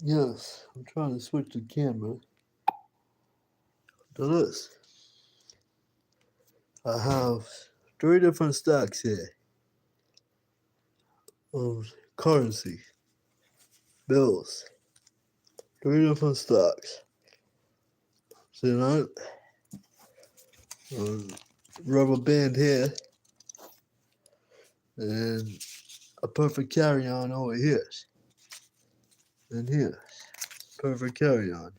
Yes, I'm trying to switch the camera to this. I have three different stacks here of currency, bills. Three different stocks. See that? Uh, Rubber band here and a perfect carry-on over here. And here. Perfect carry-on.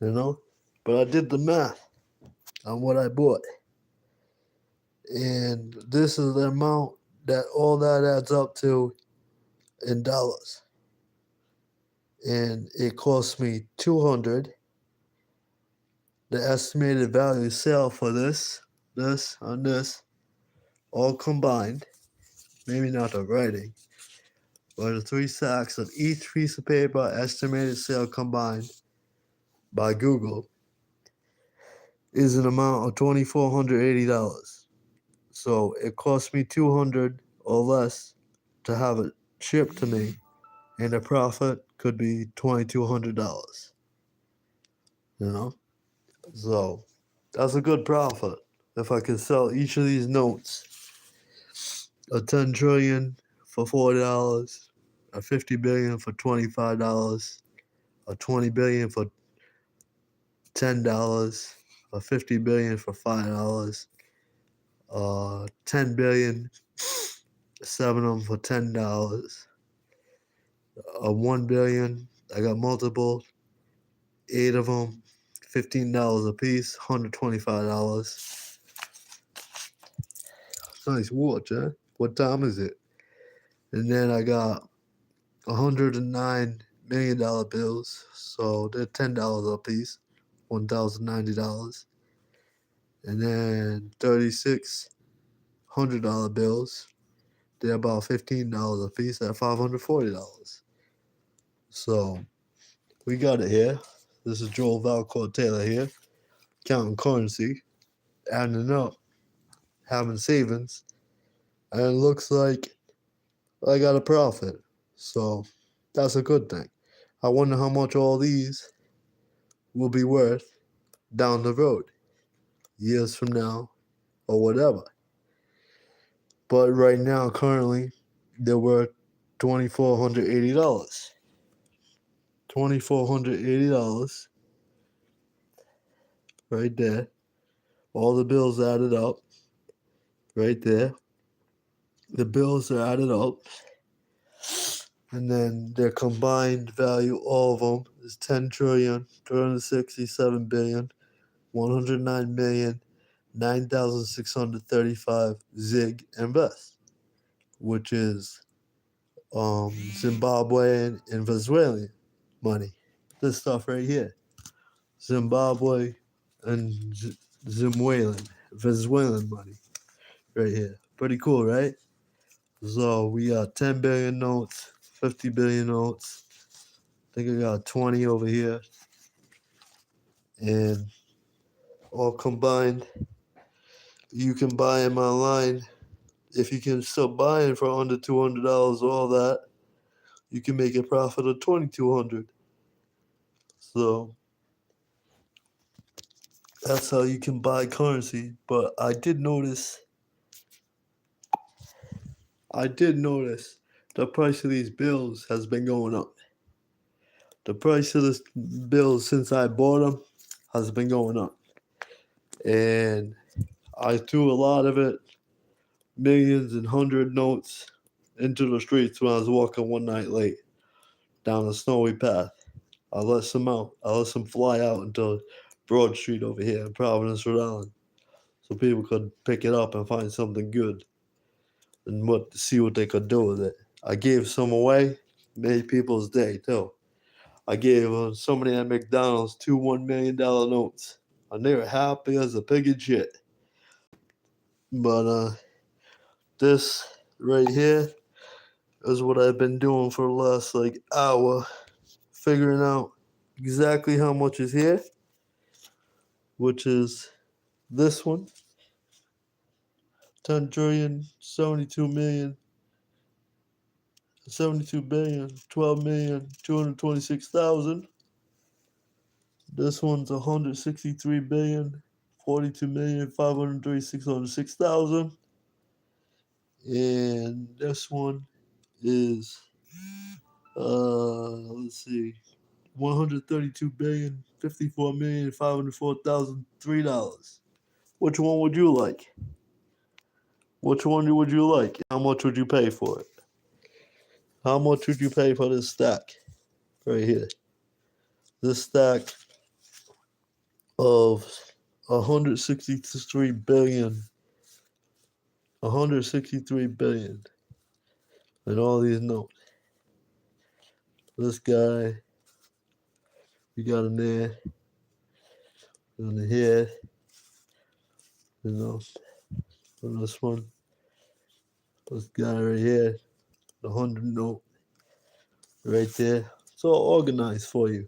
You know? But I did the math on what I bought. And this is the amount that all that adds up to in dollars. And it cost me 200. The estimated value sale for this, and this, all combined, maybe not the writing, but the three stacks of each piece of paper estimated sale combined by Google is an amount of $2,480. So it cost me 200 or less to have it shipped to me, and the profit could be $2,200. You know, so that's a good profit if I can sell each of these notes, a 10 trillion for $40, a 50 billion for $25, a 20 billion for $10, a 50 billion for $5, 10 billion, seven of them for $10, a 1 billion. I got multiple, eight of them, $15 a piece, $125. Nice watch, huh? What time is it? And then I got $109 million bills, so they're $10 a piece, $1,090. And then $3,600 bills, they're about $15 a piece at $540. So we got it here. This is Joel Valcourt Taylor here, counting currency, adding it up, having savings, and it looks like I got a profit. So that's a good thing. I wonder how much all these will be worth down the road, years from now, or whatever. But right now, currently, they're worth $2,480. $2,480 right there. All the bills added up right there. The bills are added up, and then their combined value, all of them, is 10,367,109,009,635 ZIG invest, which is Zimbabwean and Venezuelan money. This stuff right here, Zimbabwe and Venezuelan money right here. Pretty cool, right? So we got 10 billion notes, 50 billion notes. I think I got 20 over here. And all combined, you can buy them online. If you can still buy it for under $200, all that, you can make a profit of $2,200. So that's how you can buy currency. But I did notice the price of these bills has been going up. The price of this bills since I bought them has been going up. And I threw a lot of it, millions and hundred notes, into the streets when I was walking one night late down a snowy path. I let some out. I let some fly out into Broad Street over here in Providence, Rhode Island, so people could pick it up and find something good and see what they could do with it. I gave some away, made people's day too. I gave somebody at McDonald's two $1 million notes, and they were happy as a pig in shit. But this right here is what I've been doing for the last like hour, figuring out exactly how much is here, which is this one, 10 trillion, 72 million, 72 billion, 12,226,000. This one's 163 billion, 42,536,606,000. And this one is let's see, 132 billion, 54,504,003. Which one would you like? Which one would you like? How much would you pay for it? How much would you pay for this stack right here? This stack of 163 billion, 163 billion, and all these notes. This guy, you got in there, on the head, you know, on this one. This guy right here, the 100 note, right there. It's all organized for you.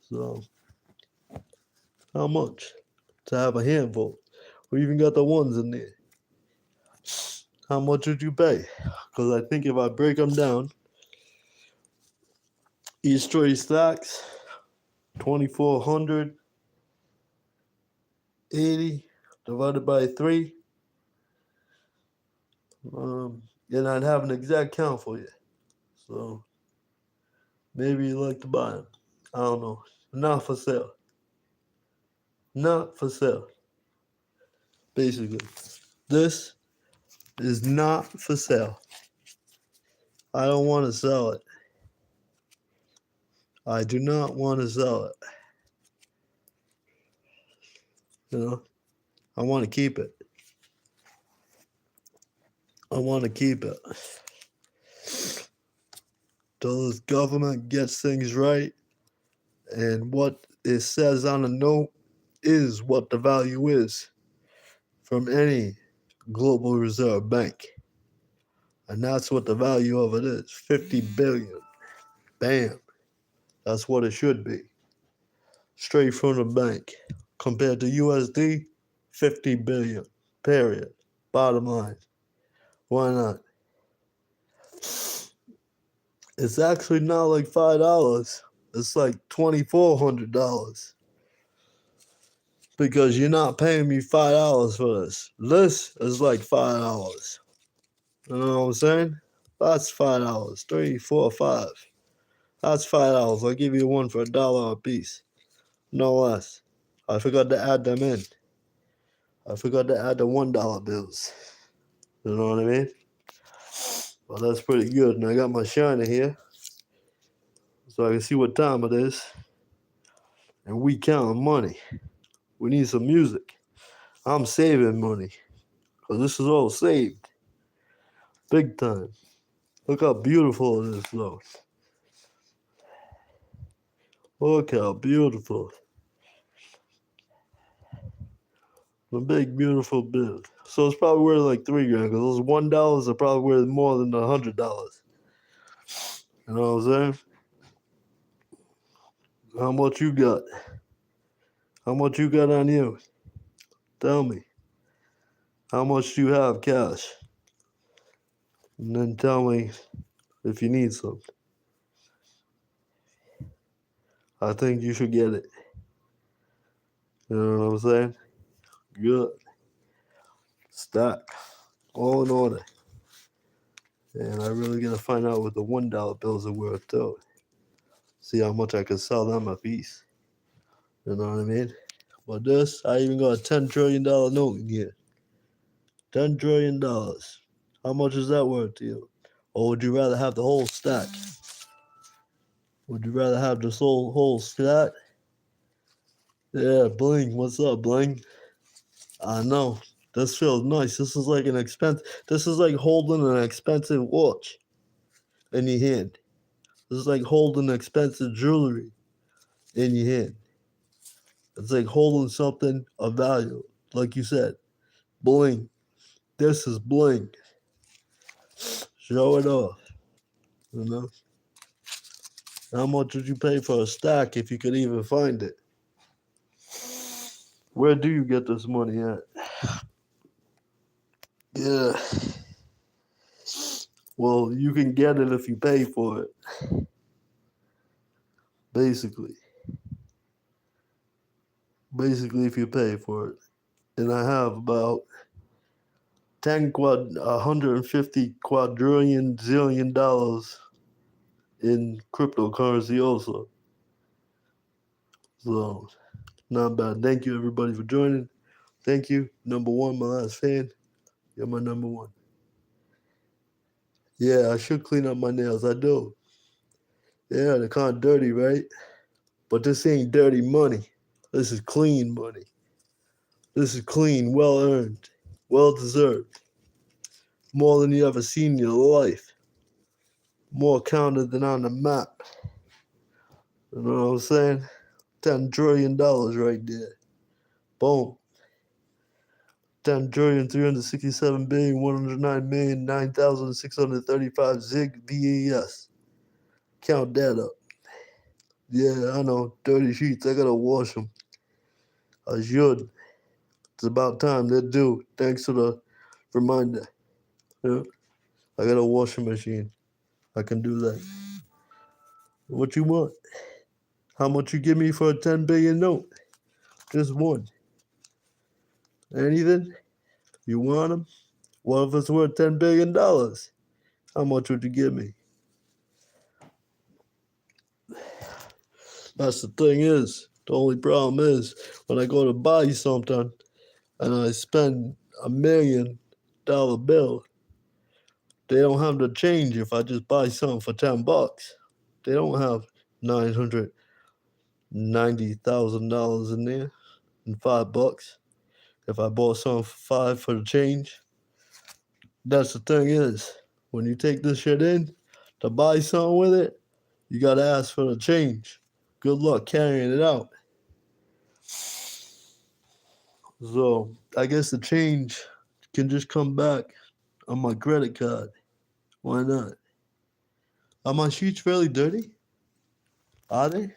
So, how much to have a handful? We even got the ones in there. How much would you pay? Because I think if I break them down, each trade stacks 2,480 divided by 3. And I'd have an exact count for you. So maybe you'd like to buy them. I don't know. Not for sale. Not for sale. Basically, this is not for sale. I don't want to sell it. I do not want to sell it. You know, I want to keep it. I want to keep it. Till this government gets things right, and what it says on the note is what the value is from any global reserve bank. And that's what the value of it is. 50 billion. Bam. That's what it should be. Straight from the bank. Compared to USD, 50 billion. Period. Bottom line. Why not? It's actually not like $5. It's like $2,400. Because you're not paying me $5 for this. This is like $5. You know what I'm saying? That's $5. 3, 4, 5. That's $5. I'll give you one for $1 a piece. No less. I forgot to add them in. I forgot to add the $1 bills. You know what I mean? Well, that's pretty good. And I got my shiner here, so I can see what time it is. And we counting money. We need some music. I'm saving money. Because this is all saved. Big time. Look how beautiful it is, though. Look how beautiful. A big, beautiful bill. So it's probably worth like $3 grand, because those $1 are probably worth more than $100. You know what I'm saying? How much you got? How much you got on you? Tell me. How much do you have cash? And then tell me if you need some. I think you should get it. You know what I'm saying? Good. Stack. All in order. And I really gotta find out what the $1 bills are worth too. See how much I can sell them a piece. You know what I mean? But this, I even got a $10 trillion note in here. $10 trillion. How much is that worth to you? Or would you rather have the whole stack? Would you rather have this whole stack? Yeah, Bling. What's up, Bling? I know. This feels nice. This is like this is like holding an expensive watch in your hand. This is like holding expensive jewelry in your hand. It's like holding something of value. Like you said, bling. This is bling. Show it off. You know? How much would you pay for a stack if you could even find it? Where do you get this money at? Yeah. Well, you can get it if you pay for it, basically. Basically, if you pay for it. And I have about 150 quadrillion zillion dollars in cryptocurrency also. So, not bad. Thank you, everybody, for joining. Thank you. Number one, my last fan. You're my number one. Yeah, I should clean up my nails. I do. Yeah, they're kind of dirty, right? But this ain't dirty money. This is clean money. This is clean, well earned, well deserved. More than you ever seen in your life. More counted than on the map. You know what I'm saying? $10 trillion right there. Boom. 10,367,109,009,635 Zig VES. Count that up. Yeah, I know. Dirty sheets. I gotta wash them. I should. It's about time. They're due. Thanks for the reminder. Yeah. I got a washing machine. I can do that. What you want? How much you give me for a 10 billion note? Just one. Anything? You want them? What if it's worth $10 billion? How much would you give me? That's the thing is, the only problem is when I go to buy something and I spend $1 million bill, they don't have the change if I just buy something for $10. They don't have $990,000 in there and $5. If I bought something for $5 for the change, that's the thing is, when you take this shit in to buy something with it, you gotta ask for the change. Good luck carrying it out. So I guess the change can just come back on my credit card. Why not? Are my sheets fairly dirty? Are they?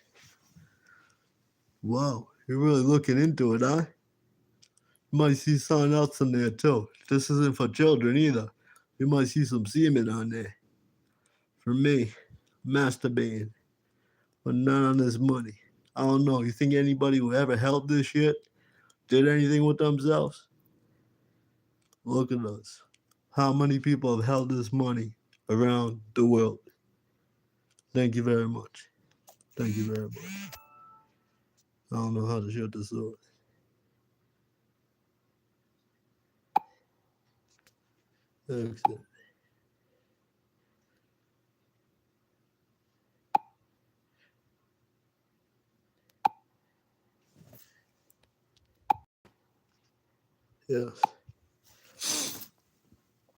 Wow, you're really looking into it, huh? You might see something else in there too. This isn't for children either. You might see some semen on there. For me, masturbating, but not on this money. I don't know. You think anybody who ever held this shit did anything with themselves? Look at us. How many people have held this money around the world? Thank you very much. Thank you very much. I don't know how to shut this off. Excellent. Yes.